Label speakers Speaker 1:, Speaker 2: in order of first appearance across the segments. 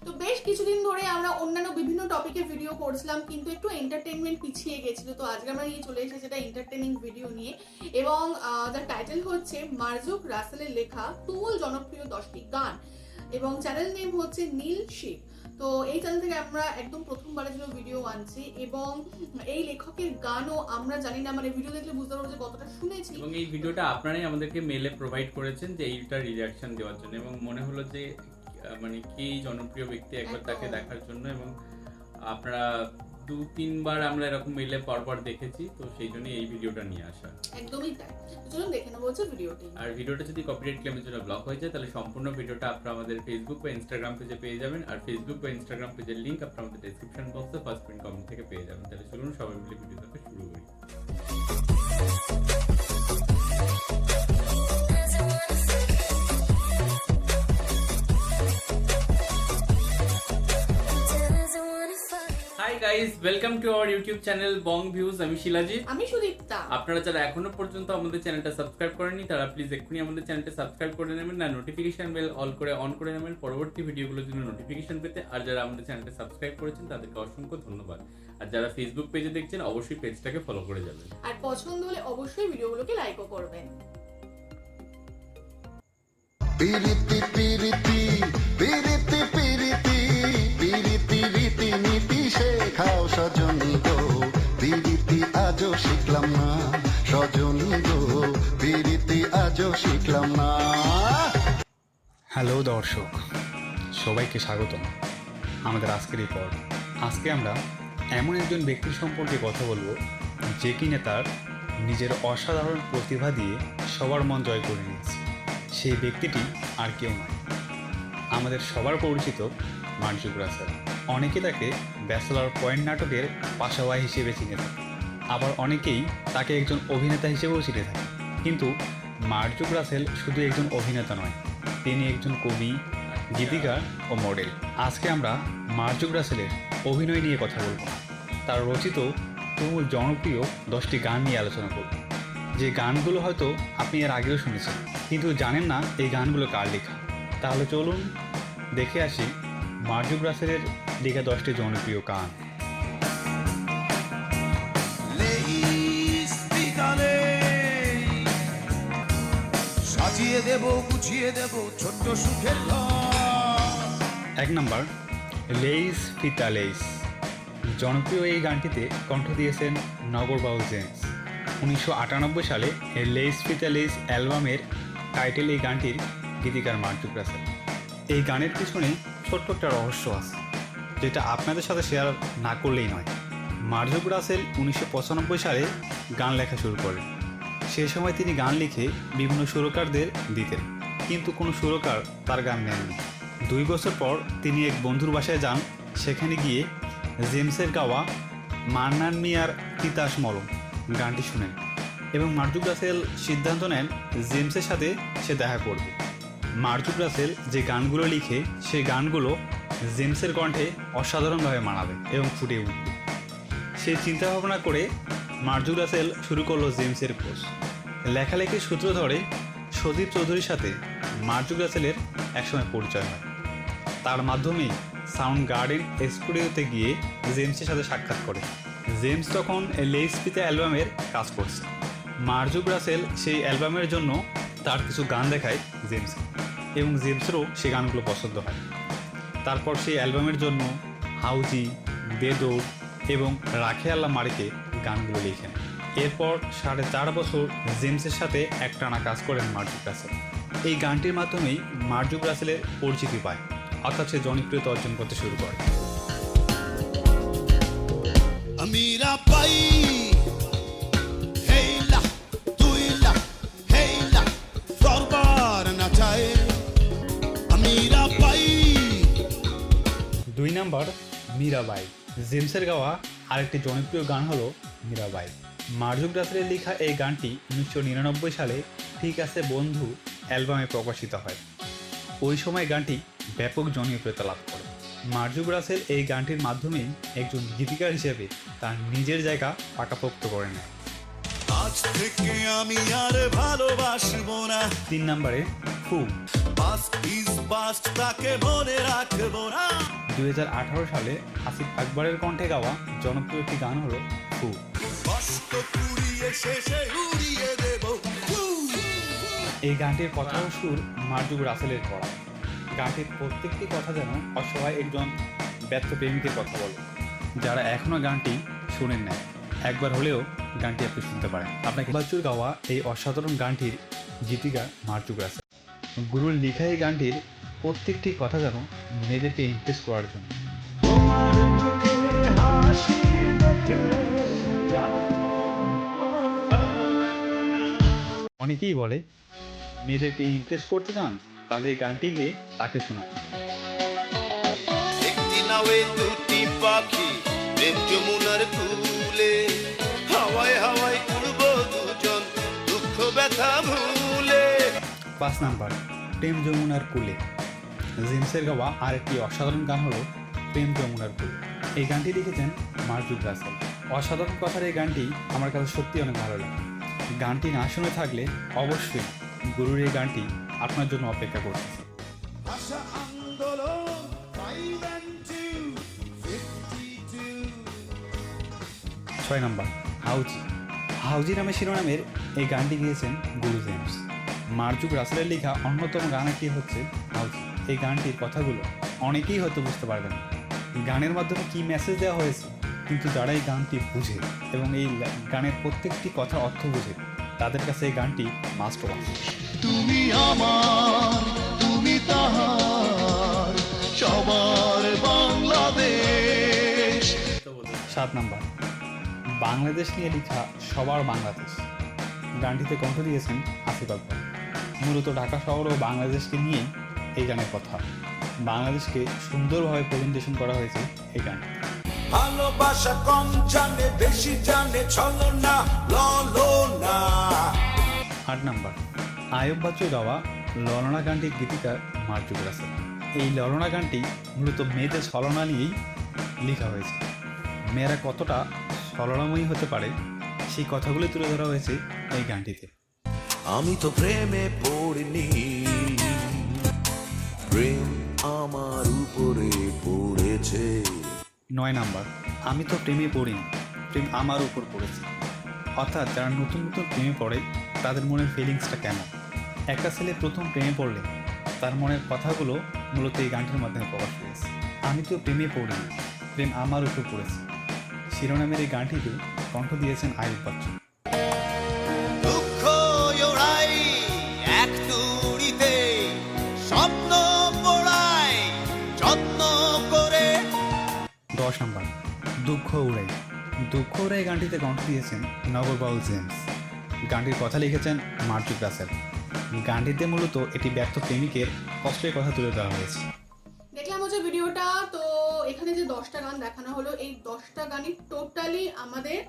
Speaker 1: তো বেশ কিছুদিন ধরে আমরা অন্যান্য বিভিন্ন টপিকে ভিডিও করছিলাম, কিন্তু একটু এন্টারটেইনমেন্ট পিছিয়ে গেছিল। তো আজকে আমরা নিয়ে চলে এসেছি এটা এন্টারটেইনিং ভিডিও নিয়ে, এবং যার টাইটেল হচ্ছে মার্জুক রাসেলের লেখা তুমুল জনপ্রিয় 10টি গান, এবং চ্যানেল নেম হচ্ছে নীল শিব। তো এই চ্যানেল থেকে আমরা একদম প্রথমবারের জন্য ভিডিও আনছি, এবং এই লেখকের গানও আমরা জানি না, মানে ভিডিও দেখলে বুঝতে পারবো যে কতটা শুনেছি।
Speaker 2: এবং এই ভিডিওটা আপনারাই আমাদেরকে মেলে প্রোভাইড করেছেন যে এইটা রিঅ্যাকশন দেওয়ার জন্য, এবং মনে হলো যে মানে কি জনপ্রিয় ব্যক্তি একবার তাকে দেখার জন্য, এবং আপনারা 2-3 বার আমরা এরকম মেলে পরপর দেখেছি, তো সেই জন্য এই ভিডিওটা নিয়ে আসা।
Speaker 1: একদমই তাই। চলুন দেখে নেবো হচ্ছে ভিডিওটি।
Speaker 2: আর ভিডিওটা যদি কপিরাইট ক্লেমের জন্য ব্লক হয়ে যায় তাহলে সম্পূর্ণ ভিডিওটা আপনারা আমাদের ফেসবুক বা ইনস্টাগ্রাম পেজে পেয়ে যাবেন, আর ফেসবুক বা ইনস্টাগ্রাম পেজের লিংক আপনারা আমাদের ডেসক্রিপশন বক্সে ফার্স্ট পিন কমেন্ট থেকে পেয়ে যাবেন। তাহলে চলুন সবাই মিলে ভিডিওটাকে শুরু করি। Hi guys, welcome to our YouTube channel Bong views. আমি শিলাজিৎ,
Speaker 1: আমি সুদীপ্তা।
Speaker 2: আপনারা যারা এখনো পর্যন্ত আমাদের চ্যানেলটা সাবস্ক্রাইব করেননি তারা প্লিজ এক্ষুনি আমাদের চ্যানেলটা সাবস্ক্রাইব করে নেবেন, না নোটিফিকেশন বেল অন করে নেবেন পরবর্তী ভিডিওগুলোর জন্য নোটিফিকেশন পেতে। আর যারা আমাদের চ্যানেলটা সাবস্ক্রাইব করেছেন তাদেরকে অসংখ্য ধন্যবাদ। আর যারা ফেসবুক পেজে দেখছেন অবশ্যই পেজটাকে ফলো করে যাবেন,
Speaker 1: আর পছন্দ হলে অবশ্যই ভিডিওগুলোকে লাইকও করবেন।
Speaker 3: পিরিতি পিরিতি পিরিতি পিরিতি পিরিতি রীতি নীতি শেখাও সজনী গো, পিরিতি আজও শিখলাম না সজনী গো, পিরিতি আজও শিখলাম না।
Speaker 4: হ্যালো দর্শক, সবাইকে স্বাগতম আমাদের আজকের এই পর্ব। আজকে আমরা এমন একজন ব্যক্তির সম্পর্কে কথা বলবো যে কিনা তার নিজের অসাধারণ প্রতিভা দিয়ে সবার মন জয় করে নিয়েছে। সেই ব্যক্তিটি আর কেউ নয়, আমাদের সবার পরিচিত মার্জুক রাসেল। অনেকে তাকে ব্যাচেলর পয়েন্ট নাটকের পাশাওয়াই হিসেবে চিনে থাকে, আবার অনেকেই তাকে একজন অভিনেতা হিসেবেও চিনে থাকে। কিন্তু মার্জুক রাসেল শুধু একজন অভিনেতা নয়, তিনি একজন কবি, গীতিকার ও মডেল। আজকে আমরা মার্জুক রাসেলের অভিনয় নিয়ে কথা বলব, তার রচিত তুমুল জনপ্রিয় 10টি গান নিয়ে আলোচনা করব, যে গানগুলো হয়তো আপনি এর আগেও শুনেছেন কিন্তু জানেন না এই গানগুলো কার লেখা। তাহলে চলুন দেখে আসি মার্জুক রাসেলের লেখা 10টি জনপ্রিয় গান।
Speaker 5: সাজিয়ে দেব গুছিয়ে দেব ছোট্ট সুখের ঘর।
Speaker 4: 1 নম্বর, লেইস ফিতা লেইস। জনপ্রিয় এই গানটিতে কণ্ঠ দিয়েছেন নগর বাউল জেমস। 1998 সালে লেইস ফিতা লেইস অ্যালবামের টাইটেল এই গানটির গীতিকার মার্জুক রাসেল। এই গানের পিছনে ছোট্ট একটা রহস্য আছে, যেটা আপনাদের সাথে শেয়ার না করলেই নয়। মার্জুক রাসেল 1995 সালে গান লেখা শুরু করেন। সে সময় তিনি গান লিখে বিভিন্ন সুরকারদের দিতেন, কিন্তু কোনো সুরকার তার গান নেননি। 2 বছর পর তিনি এক বন্ধুর বাসায় যান। সেখানে গিয়ে জেমসের গাওয়া মান্নান মিয়ার তিতাস মরম গানটি শুনেন, এবং মার্জুক রাসেল সিদ্ধান্ত নেন জেমসের সাথে সে দেখা করবে। মার্জুক রাসেল যে গানগুলো লিখে সেই গানগুলো জেমসের কণ্ঠে অসাধারণভাবে মানাবে এবং ফুটে উঠবে। সে চিন্তাভাবনা করে মার্জুক রাসেল শুরু করলো জেমসের খোঁজ। লেখালেখির সূত্র ধরে সদীপ চৌধুরীর সাথে মার্জুক রাসেলের একসময় পরিচয় হয়। তার মাধ্যমেই সাউন্ড গার্ডেন স্টুডিওতে গিয়ে জেমসের সাথে সাক্ষাৎ করে। জেমস তখন লেইস ফিতা অ্যালবামের কাজ করছে। মার্জুক রাসেল সেই অ্যালবামের জন্য তার কিছু গান দেখায় জেমস, এবং জেমসেরও সেই গানগুলো পছন্দ হয়। তারপর সেই অ্যালবামের জন্য হাউজি, বেদৌড় এবং রাখে আল্লাহ মারিকে গানগুলো লিখেন। এরপর 4.5 বছর জেমসের সাথে একটানা কাজ করেন মার্জুক রাসেল। এই গানটির মাধ্যমেই মার্জুক রাসেলের পরিচিতি পায়, অর্থাৎ সে জনপ্রিয়তা অর্জন করতে শুরু করে।
Speaker 5: আমিরা পাই হেইলা তুইলা হেইলা দরবার নাচায় আমিরা পাই।
Speaker 4: 2 নম্বর, মীরাবাই। জেমসের গাওয়া আরেকটি জনপ্রিয় গান হলো মীরাবাই। মার্জুক রাসেলের লেখা এই গানটি 1999 সালে ঠিক আছে বন্ধু অ্যালবামে প্রকাশিত হয়। ওই সময় গানটি ব্যাপক জনপ্রিয়তা লাভ করে। মার্জুক রাসেল এই গানটির মাধ্যমেই একজন গীতিকার হিসেবে তার নিজের জায়গা পাকাপোক্ত করে নেয়।
Speaker 5: আজ থেকে আমি আর ভালোবাসবো না।
Speaker 4: 3 নম্বরে, ফু।
Speaker 5: পাস্ট ইজ পাস্ট, তাকে মনে রাখবো না।
Speaker 4: 2018 সালে আসিফ আকবরের কণ্ঠে গাওয়া জনপ্রিয় একটি গান হলো ফু।
Speaker 5: কষ্ট পুড়িয়ে শেষে উড়িয়ে দেব
Speaker 4: এই গানটির কথা ও সুর মার্জুক রাসেলের করা। গানটির প্রত্যেকটি কথা যেন অসহায় একজন ব্যর্থ প্রেমিকের কথা বলে। যারা এখনো গানটি শুনেন না, একবার হলেও গানটি আপনি শুনতে পারেন। আপনাকে বাচ্চুর গাওয়া এই অসাধারণ গানটির গীতিকার মার্জুক রাসেল। গুরুর লেখা এই গানটির প্রত্যেকটি কথা যেন মেয়েদেরকে ইমপ্রেস করার জন্য। অনেকেই বলে মেয়েদেরকে ইমপ্রেস করতে চান, তাহলে এই গানটি গিয়ে তাকে শোনান।
Speaker 5: একটি নাওয়ে দুটি পাখি প্রেম যমুনার কূলে, হাওয়ায় হাওয়ায় উড়বো দুজন দুঃখ ব্যথা ভুলে।
Speaker 4: 5 নাম্বার, প্রেম যমুনার কুলে। জেমসের গাওয়া আরেকটি অসাধারণ গান হলো প্রেম যমুনার কুলে। এই গানটি লিখেছেন মার্জুক রাসেল। অসাধারণ কথার এই গানটি আমার কাছে সত্যি অনেক ভালো লাগে। গানটি না শুনে থাকলে অবশ্যই গুরুর এই গানটি আপনার জন্য অপেক্ষা করতেছে।
Speaker 5: ভাষা আন্দোলন 5 and 2, 52
Speaker 4: 6 নাম্বার, হাউজি। হাউজি নামে শিরোনামের এই গানটি গিয়েছেন গুরু জেমস। মার্জুক রাসেলের লেখা অন্যতম গান একটি হচ্ছে হাউজি। এই গানটির কথাগুলো অনেকেই হয়তো বুঝতে পারবেন না। গানের মাধ্যমে কী মেসেজ দেওয়া হয়েছে, কিন্তু যারা এই গানটি বুঝে এবং এই গানের প্রত্যেকটি কথার অর্থ বুঝে, তাদের কাছে এই গানটি মাস্ট ওয়াচ।
Speaker 3: তুমি আমার, তুমি তাহার, সবার বাংলাদেশ।
Speaker 4: 7 নাম্বার, বাংলাদেশ নিয়ে লেখা সবার বাংলাদেশ। গানটিতে কণ্ঠ দিয়েছেন আসিফ আকবর। মূলত ঢাকা শহর ও বাংলাদেশকে নিয়েই এই গানের কথা। বাংলাদেশকে সুন্দরভাবে প্রেজেন্টেশন করা হয়েছে এই গান।
Speaker 5: ভালোবাসা কম জানে বেশি জানে চলো না ললো না।
Speaker 4: 8 নাম্বার, আয়ুব বাচ্চু গাওয়া ললনা গানটির গীতিকার মার্জুক রাসেল। এই ললনা গানটি মূলত মেয়েদের ছলনা নিয়েই লেখা হয়েছে। মেয়েরা কতটা ছলনাময়ী হতে পারে সেই কথাগুলি তুলে ধরা হয়েছে এই গানটিতে।
Speaker 5: আমি তো প্রেমে পড়িনি, প্রেম আমার উপরে পড়েছে।
Speaker 4: 9 নাম্বার, আমি তো প্রেমে পড়িনি, প্রেম আমার উপর পড়েছে। অর্থাৎ যারা নতুন নতুন প্রেমে পড়ে তাদের মনের ফিলিংসটা কেমন। একটা ছেলে প্রথম প্রেমে পড়লে তার মনের কথাগুলো মূলত এই গানটির মাধ্যমে প্রকাশ পেয়েছে। আমি তো প্রেমে পড়িনি, প্রেম আমার উপর পড়েছে শিরোনামের এই গানটিতে কণ্ঠ দিয়েছেন আয়ুব বাচ্চু।
Speaker 5: দুঃখ ওড়াই এক তুড়িতে, স্বপ্ন পড়াই যত্ন করে।
Speaker 4: 10 নাম্বার, দুঃখ উড়াই। দুঃখ উড়াই গানটিতে কণ্ঠ দিয়েছেন নগরবাউল জেমস। গানটির কথা লিখেছেন মার্জুক রাসেল। গানটিতে মূলত এটি ব্যর্থ প্রেমিকের কষ্টের কথা তুলে ধরা হয়েছে।
Speaker 1: দেখলাম হচ্ছে ভিডিওটা। তো এখানে যে 10টা গান দেখানো হলো, এই 10টা গানই টোটালি আমাদের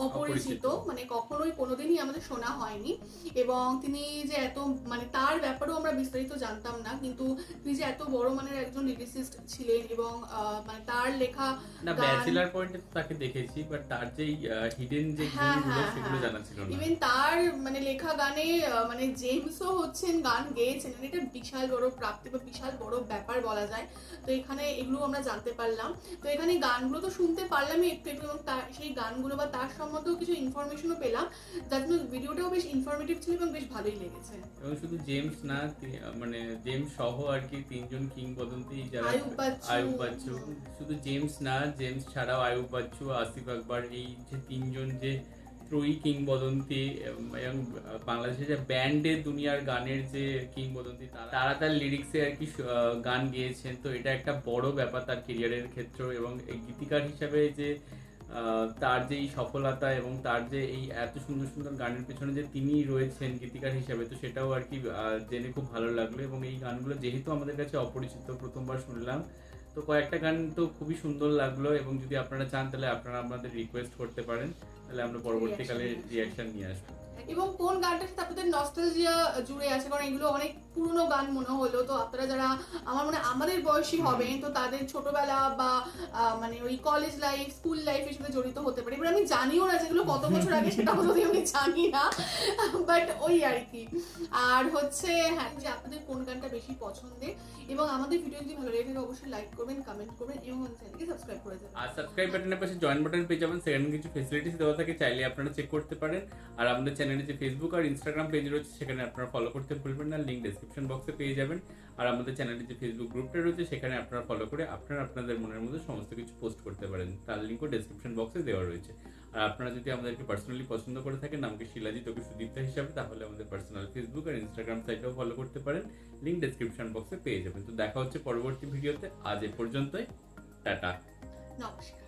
Speaker 1: অপরিচিত, মানে কখনোই কোনোদিনই আমাদের শোনা হয়নি। এবং তিনি যে এত মানে তার ব্যাপারেও আমরা বিস্তারিত জানতাম না, কিন্তু তিনি যে এত বড় মানের একজন লিরিসিস্ট ছিলেন এবং মানে তার লেখা
Speaker 2: না ব্যাচেলার পয়েন্টে তাকে দেখেছি, বাট তার যে হিডেন যে গুণগুলো সেগুলো জানা ছিল না।
Speaker 1: ইভেন তার মানে লেখা গানে মানে জেমসও হচ্ছেন গান গেয়েছেন, এটা বিশাল বড় প্রাপ্তি বা বিশাল বড় ব্যাপার বলা যায়। তো এখানে এগুলো আমরা জানতে পারলাম। তো এখানে গানগুলো তো শুনতে পারলামই একটু একটু, এবং তার সেই গানগুলো বা তার সম্বন্ধেও কিছু ইনফরমেশনও পেলাম, যার জন্য ভিডিওটাও বেশ ইনফরমেটিভ ছিল এবং বেশ ভালোই লেগেছে।
Speaker 2: এবং শুধু জেমস না, মানে জেমস সহ আর কি 3জন কিংবদন্তি যারা আয়ুব বাচ্চু, শুধু জেমস না, জেমস ছাড়াও আয়ুব বাচ্চু, আসিফ আকবর, এই যে 3জন যে ত্রয়ী কিংবদন্তি এবং বাংলাদেশের যে ব্যান্ডে দুনিয়ার গানের যে কিংবদন্তি, তারা তার লিরিক্সে আর কি গান গেয়েছেন। তো এটা একটা বড় ব্যাপার তার কেরিয়ারের ক্ষেত্রে। এবং এই গীতিকার হিসাবে যে তার যে এই সফলতা এবং তার যে এই এত সুন্দর সুন্দর গানের পেছনে যে তিনি রয়েছেন গীতিকার হিসাবে, তো সেটাও আর কি জেনে খুব ভালো লাগলো। এবং এই গানগুলো যেহেতু আমাদের কাছে অপরিচিত, প্রথমবার শুনলাম, তো কয়েকটা গান তো খুবই সুন্দর লাগলো। এবং যদি আপনারা চান তাহলে আপনারা আমাদের রিকোয়েস্ট করতে পারেন। তাহলে আমরা পরবর্তীকালে রিয়াকশন নিয়ে আসবো।
Speaker 1: এবং কোন গানটার সাথে আপনাদের নস্টালজিয়া জুড়ে আছে, কারণ এগুলো অনেক পুরনো গান মনে হলো, তো আপনারা যারা আমার মনে হয় আমাদের বয়সী হবেন, তো তাদের ছোটবেলা বা মানে ওই কলেজ লাইফ স্কুল লাইফের সাথে জড়িত হতে পারে। এবার আমি জানিও না যেগুলো কত বছর আগে, সেটাও যদি আমি জানি না, বাট ওই আর কি। আর হচ্ছে হ্যাঁ, যে আপনাদের কোন গানটা বেশি পছন্দের, এবং আমাদের ভিডিও যদি ভালো লেগে থাকে অবশ্যই লাইক করবেন, কমেন্ট করবেন এবং আমাদের চ্যানেলকে সাবস্ক্রাইব করে দেবেন।
Speaker 2: আর সাবস্ক্রাইব বাটনের পাশে জয়েন বাটন পেয়ে যাবেন, সেখানে কিছু ফেসিলিটিস দেওয়া থাকে, চাইলে আপনারা চেক করতে পারেন। আর আমাদের চ্যানেলে যে ফেসবুক আর ইনস্টাগ্রাম পেজ রয়েছে সেখানে আপনারা ফলো করতে ভুলবেন না, লিঙ্ক ডেসক্রিপশন বক্সে পেয়ে যাবেন। আর আমাদের চ্যানেলে যে ফেসবুক গ্রুপটা রয়েছে সেখানে আপনারা ফলো করে আপনারা আপনাদের মনের মধ্যে সমস্ত কিছু পোস্ট করতে পারেন, তার লিঙ্কও ডেসক্রিপশন বক্সে দেওয়া রয়েছে। আর আপনারা যদি আমাদেরকে পার্সোনালি পছন্দ করে থাকেন, আমাকে শিলাজিৎ ওকে সুদীপ্তা হিসাবে, তাহলে আমাদের পার্সোনাল ফেসবুক আর ইনস্টাগ্রাম সাইটেও ফলো করতে পারেন, লিঙ্ক ডেসক্রিপশন বক্সে পেয়ে যাবেন। তো দেখা হচ্ছে পরবর্তী ভিডিওতে, আজ এ পর্যন্তই, টাটা।
Speaker 1: নমস্কার।